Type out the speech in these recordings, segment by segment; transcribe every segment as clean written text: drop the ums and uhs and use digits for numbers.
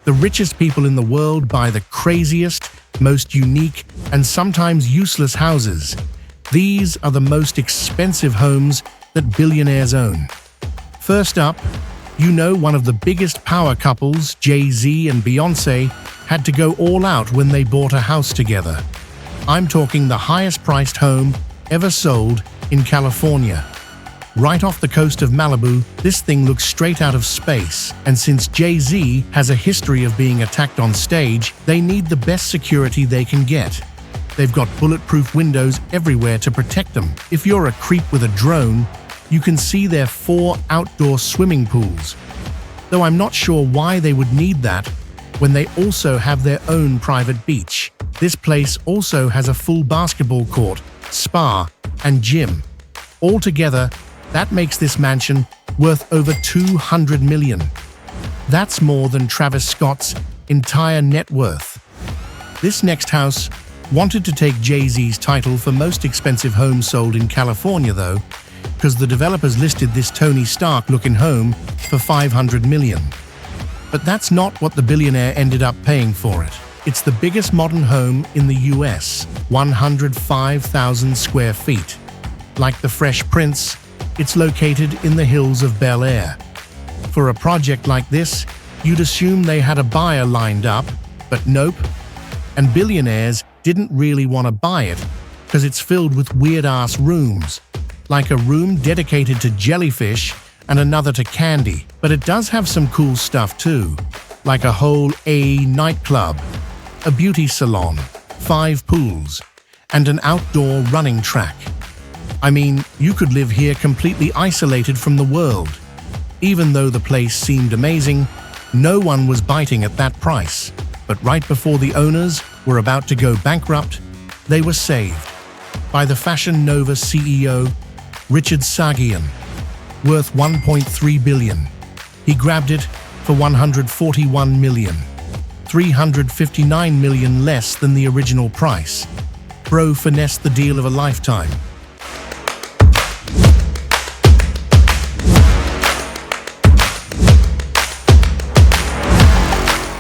The richest people in the world buy the craziest, most unique, and sometimes useless houses. These are the most expensive homes that billionaires own. First up, you know one of the biggest power couples, Jay-Z and Beyoncé, had to go all out when they bought a house together. I'm talking the highest-priced home ever sold in California. Right off the coast of Malibu, this thing looks straight out of space, and since Jay-Z has a history of being attacked on stage, they need the best security they can get. They've got bulletproof windows everywhere to protect them. If you're a creep with a drone, you can see their 4 outdoor swimming pools. Though I'm not sure why they would need that when they also have their own private beach. This place also has a full basketball court, spa, and gym. Altogether, that makes this mansion worth over $200 million. That's more than Travis Scott's entire net worth. This next house wanted to take Jay-Z's title for most expensive home sold in California though, because the developers listed this Tony Stark-looking home for $500 million. But that's not what the billionaire ended up paying for it. It's the biggest modern home in the US, 105,000 square feet. Like the Fresh Prince, it's located in the hills of Bel Air. For a project like this, you'd assume they had a buyer lined up, but nope. And billionaires didn't really want to buy it because it's filled with weird-ass rooms, like a room dedicated to jellyfish and another to candy. But it does have some cool stuff too, like a whole nightclub, a beauty salon, 5 pools, and an outdoor running track. I mean, you could live here completely isolated from the world. Even though the place seemed amazing, no one was biting at that price. But right before the owners were about to go bankrupt, they were saved by the Fashion Nova CEO, Richest, worth $1.3 billion. He grabbed it for $141 million, $359 million less than the original price. Bro finessed the deal of a lifetime.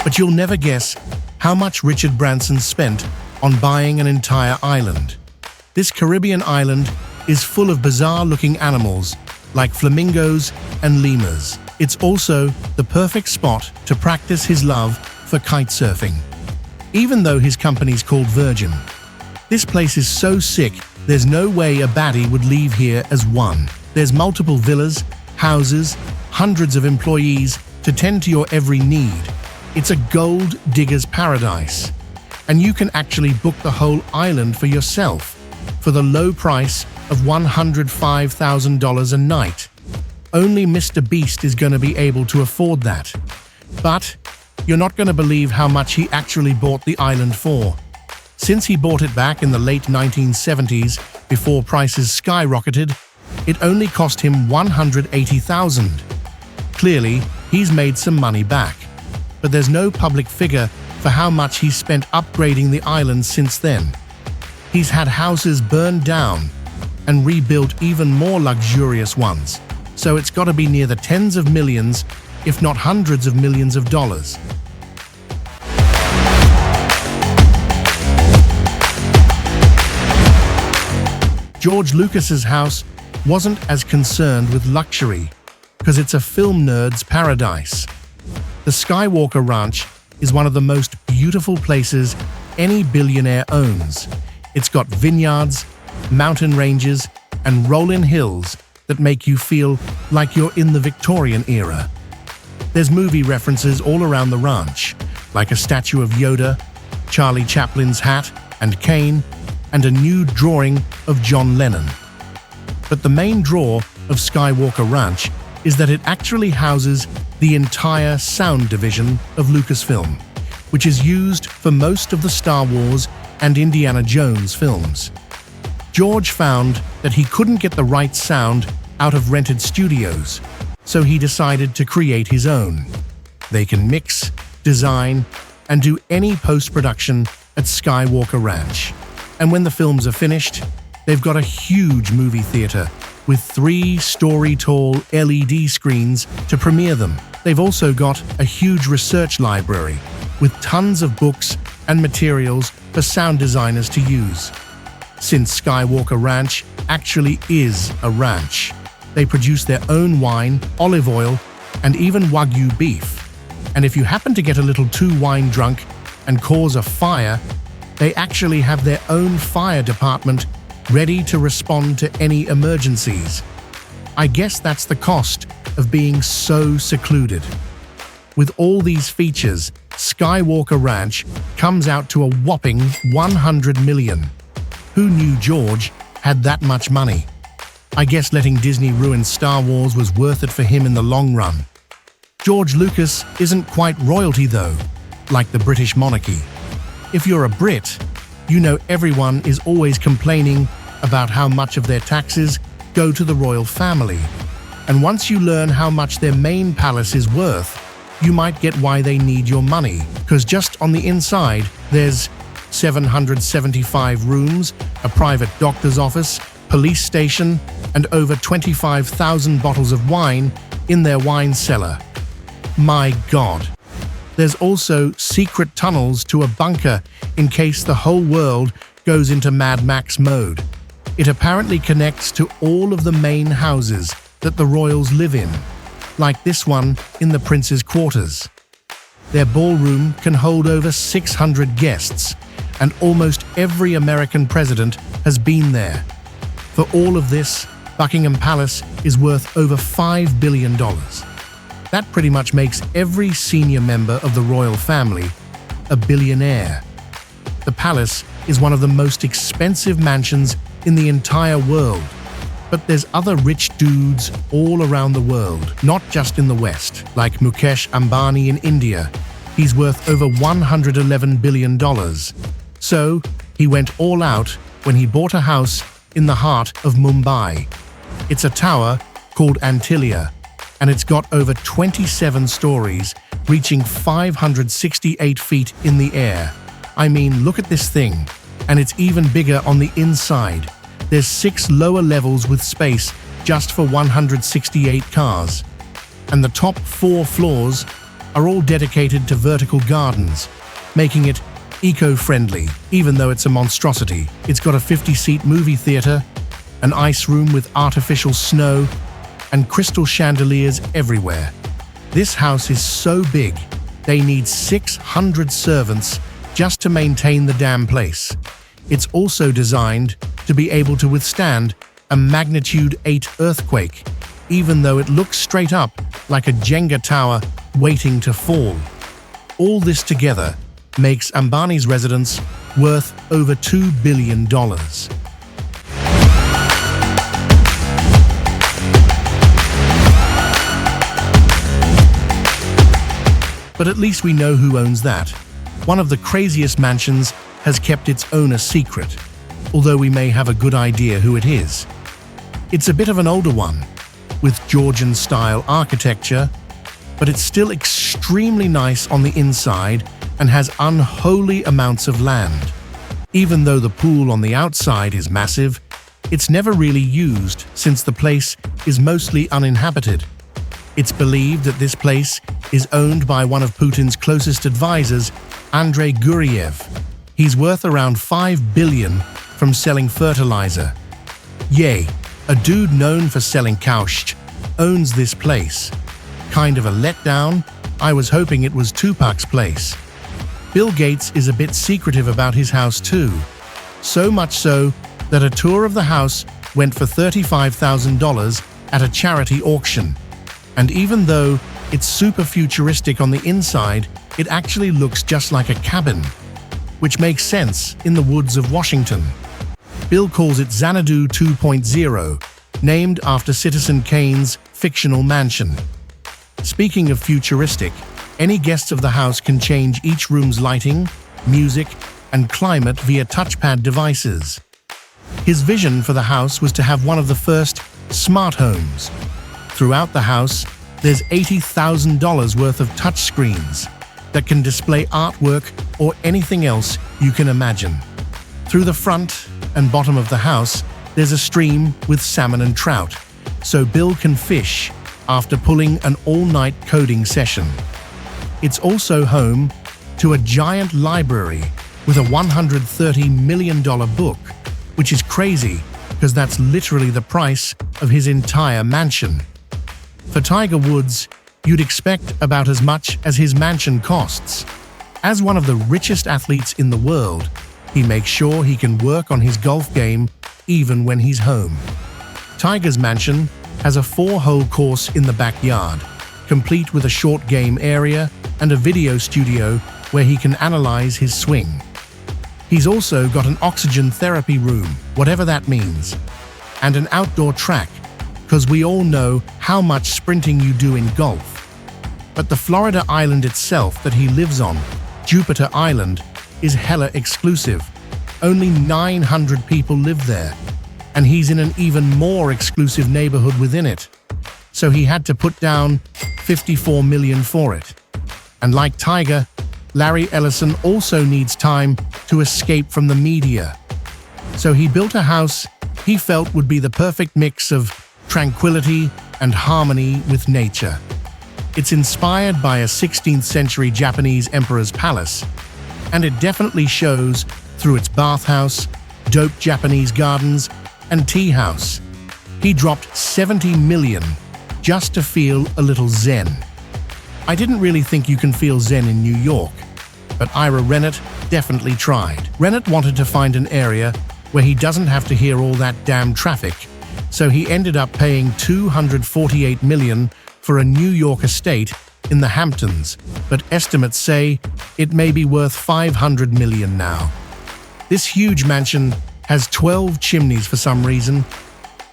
But you'll never guess how much Richard Branson spent on buying an entire island. This Caribbean island is full of bizarre-looking animals like flamingos and lemurs. It's also the perfect spot to practice his love for kitesurfing. Even though his company's called Virgin, this place is so sick, there's no way a baddie would leave here as one. There's multiple villas, houses, hundreds of employees to tend to your every need. It's a gold digger's paradise, and you can actually book the whole island for yourself for the low price of $105,000 a night. Only Mr. Beast is going to be able to afford that. But you're not going to believe how much he actually bought the island for. Since he bought it back in the late 1970s, before prices skyrocketed, it only cost him $180,000. Clearly, he's made some money back. But there's no public figure for how much he's spent upgrading the island since then. He's had houses burned down and rebuilt even more luxurious ones, so it's got to be near the tens of millions, if not hundreds of millions of dollars. George Lucas's house wasn't as concerned with luxury, because it's a film nerd's paradise. The Skywalker Ranch is one of the most beautiful places any billionaire owns. It's got vineyards, mountain ranges, and rolling hills that make you feel like you're in the Victorian era. There's movie references all around the ranch, like a statue of Yoda, Charlie Chaplin's hat and cane, and a nude drawing of John Lennon. But the main draw of Skywalker Ranch is that it actually houses the entire sound division of Lucasfilm, which is used for most of the Star Wars and Indiana Jones films. George found that he couldn't get the right sound out of rented studios, so he decided to create his own. They can mix, design, and do any post-production at Skywalker Ranch. And when the films are finished, they've got a huge movie theater with 3-story-tall LED screens to premiere them. They've also got a huge research library with tons of books and materials for sound designers to use. Since Skywalker Ranch actually is a ranch, they produce their own wine, olive oil, and even Wagyu beef. And if you happen to get a little too wine drunk and cause a fire, they actually have their own fire department ready to respond to any emergencies. I guess that's the cost of being so secluded. With all these features, Skywalker Ranch comes out to a whopping $100 million. Who knew George had that much money? I guess letting Disney ruin Star Wars was worth it for him in the long run. George Lucas isn't quite royalty though, like the British monarchy. If you're a Brit, you know everyone is always complaining about how much of their taxes go to the royal family. And once you learn how much their main palace is worth, you might get why they need your money. Because just on the inside, there's 775 rooms, a private doctor's office, police station, and over 25,000 bottles of wine in their wine cellar. My God. There's also secret tunnels to a bunker in case the whole world goes into Mad Max mode. It apparently connects to all of the main houses that the royals live in, like this one in the prince's quarters. Their ballroom can hold over 600 guests, and almost every American president has been there. For all of this, Buckingham Palace is worth over $5 billion. That pretty much makes every senior member of the royal family a billionaire. The palace is one of the most expensive mansions in the entire world. But there's other rich dudes all around the world, not just in the West, like Mukesh Ambani in India. He's worth over $111 billion. So, he went all out when he bought a house in the heart of Mumbai. It's a tower called Antilia, and it's got over 27 stories, reaching 568 feet in the air. I mean, look at this thing. And it's even bigger on the inside. There's 6 lower levels with space just for 168 cars. And the top 4 floors are all dedicated to vertical gardens, making it eco-friendly, even though it's a monstrosity. It's got a 50-seat movie theater, an ice room with artificial snow, and crystal chandeliers everywhere. This house is so big, they need 600 servants just to maintain the damn place. It's also designed to be able to withstand a magnitude 8 earthquake, even though it looks straight up like a Jenga tower waiting to fall. All this together makes Ambani's residence worth over $2 billion. But at least we know who owns that. One of the craziest mansions has kept its owner secret, although we may have a good idea who it is. It's a bit of an older one, with Georgian-style architecture, but it's still extremely nice on the inside and has unholy amounts of land. Even though the pool on the outside is massive, it's never really used since the place is mostly uninhabited. It's believed that this place is owned by one of Putin's closest advisors, Andrei Guriev. He's worth around $5 billion from selling fertilizer. Yay, a dude known for selling caustic owns this place. Kind of a letdown. I was hoping it was Tupac's place. Bill Gates is a bit secretive about his house too. So much so that a tour of the house went for $35,000 at a charity auction. And even though it's super futuristic on the inside, it actually looks just like a cabin, which makes sense in the woods of Washington. Bill calls it Xanadu 2.0, named after Citizen Kane's fictional mansion. Speaking of futuristic, any guests of the house can change each room's lighting, music, and climate via touchpad devices. His vision for the house was to have one of the first smart homes. Throughout the house, there's $80,000 worth of touchscreens that can display artwork or anything else you can imagine. Through the front and bottom of the house, there's a stream with salmon and trout, so Bill can fish after pulling an all-night coding session. It's also home to a giant library with a $130 million book, which is crazy because that's literally the price of his entire mansion. For Tiger Woods, you'd expect about as much as his mansion costs. As one of the richest athletes in the world, he makes sure he can work on his golf game even when he's home. Tiger's mansion has a 4-hole course in the backyard, complete with a short game area and a video studio where he can analyze his swing. He's also got an oxygen therapy room, whatever that means, and an outdoor track, because we all know how much sprinting you do in golf. But the Florida island itself that he lives on, Jupiter Island, is hella exclusive. Only 900 people live there, and he's in an even more exclusive neighborhood within it. So he had to put down $54 million for it. And like Tiger, Larry Ellison also needs time to escape from the media. So he built a house he felt would be the perfect mix of tranquility and harmony with nature. It's inspired by a 16th century Japanese emperor's palace, and it definitely shows through its bathhouse, dope Japanese gardens, and tea house. He dropped $70 million just to feel a little zen. I didn't really think you can feel zen in New York, but Ira Rennett definitely tried. Rennett wanted to find an area where he doesn't have to hear all that damn traffic, so he ended up paying $248 million for a New York estate in the Hamptons, but estimates say it may be worth $500 million now. This huge mansion has 12 chimneys for some reason.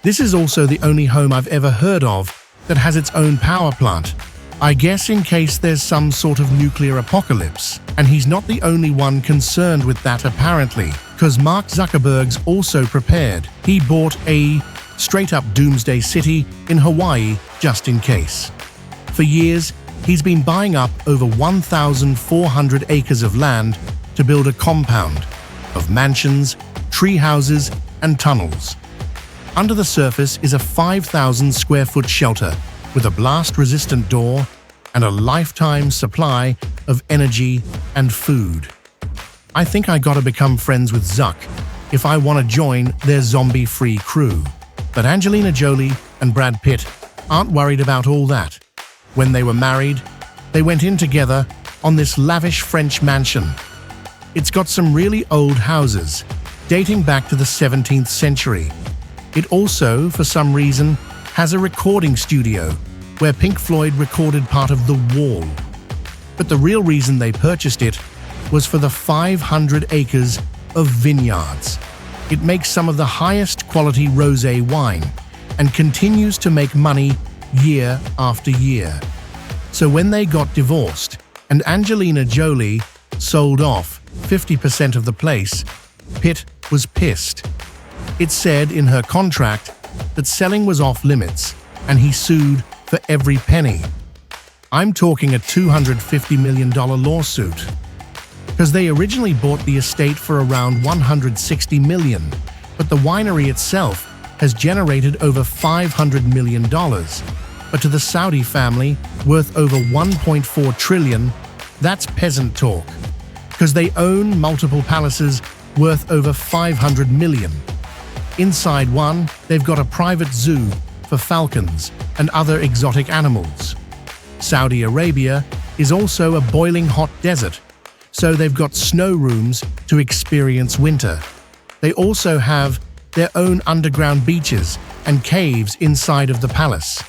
This is also the only home I've ever heard of that has its own power plant. I guess in case there's some sort of nuclear apocalypse. And he's not the only one concerned with that apparently, because Mark Zuckerberg's also prepared. He bought a straight-up doomsday city in Hawaii just in case. For years, he's been buying up over 1,400 acres of land to build a compound of mansions, tree houses, and tunnels. Under the surface is a 5,000 square foot shelter with a blast-resistant door and a lifetime supply of energy and food. I think I gotta become friends with Zuck if I want to join their zombie-free crew. But Angelina Jolie and Brad Pitt aren't worried about all that. When they were married, they went in together on this lavish French mansion. It's got some really old houses, dating back to the 17th century. It also, for some reason, has a recording studio where Pink Floyd recorded part of The Wall. But the real reason they purchased it was for the 500 acres of vineyards. It makes some of the highest quality rosé wine and continues to make money year after year. So when they got divorced and Angelina Jolie sold off 50% of the place, Pitt was pissed. It said in her contract that selling was off limits, and he sued for every penny. I'm talking a $250 million lawsuit. Because they originally bought the estate for around $160 million, but the winery itself has generated over $500 million. But to the Saudi family, worth over $1.4 trillion, that's peasant talk. Because they own multiple palaces worth over $500 million. Inside one, they've got a private zoo for falcons and other exotic animals. Saudi Arabia is also a boiling hot desert, so they've got snow rooms to experience winter. They also have their own underground beaches and caves inside of the palace.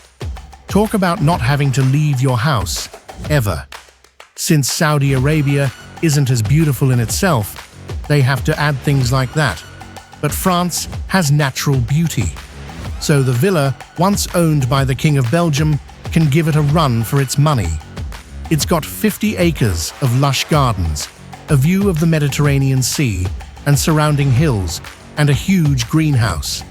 Talk about not having to leave your house, ever. Since Saudi Arabia isn't as beautiful in itself, they have to add things like that. But France has natural beauty. So the villa, once owned by the King of Belgium, can give it a run for its money. It's got 50 acres of lush gardens, a view of the Mediterranean Sea and surrounding hills, and a huge greenhouse.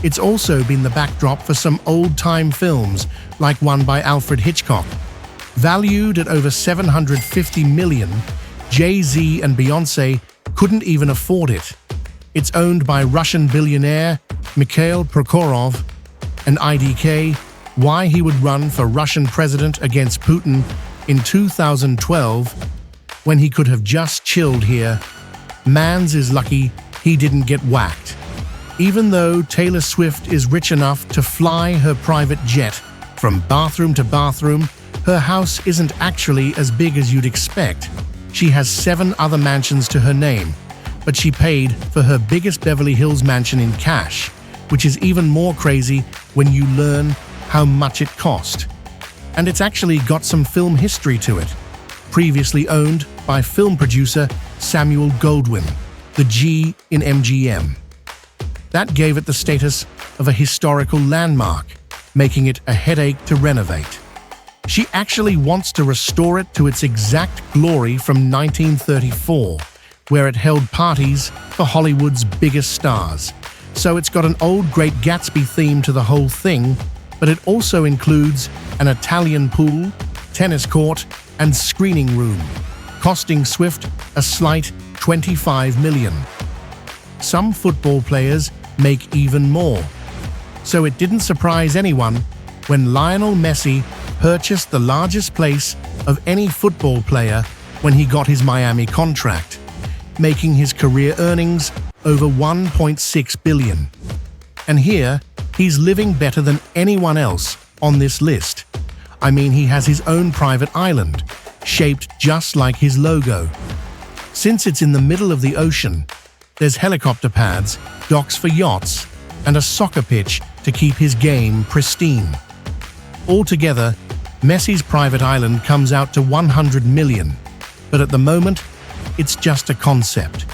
It's also been the backdrop for some old-time films, like one by Alfred Hitchcock. Valued at over $750 million, Jay-Z and Beyoncé couldn't even afford it. It's owned by Russian billionaire Mikhail Prokhorov, and IDK why he would run for Russian president against Putin in 2012 when he could have just chilled here. Mans is lucky he didn't get whacked. Even though Taylor Swift is rich enough to fly her private jet from bathroom to bathroom, her house isn't actually as big as you'd expect. She has 7 other mansions to her name, but she paid for her biggest Beverly Hills mansion in cash, which is even more crazy when you learn how much it cost. And it's actually got some film history to it. Previously owned by film producer Samuel Goldwyn, the G in MGM. That gave it the status of a historical landmark, making it a headache to renovate. She actually wants to restore it to its exact glory from 1934, where it held parties for Hollywood's biggest stars. So it's got an old Great Gatsby theme to the whole thing, but it also includes an Italian pool, tennis court, and screening room, costing Swift a slight $25 million. Some football players make even more. So it didn't surprise anyone when Lionel Messi purchased the largest place of any football player when he got his Miami contract, making his career earnings over $1.6 billion. And here, he's living better than anyone else on this list. I mean, he has his own private island, shaped just like his logo. Since it's in the middle of the ocean, there's helicopter pads, docks for yachts, and a soccer pitch to keep his game pristine. Altogether, Messi's private island comes out to $100 million, but at the moment, it's just a concept.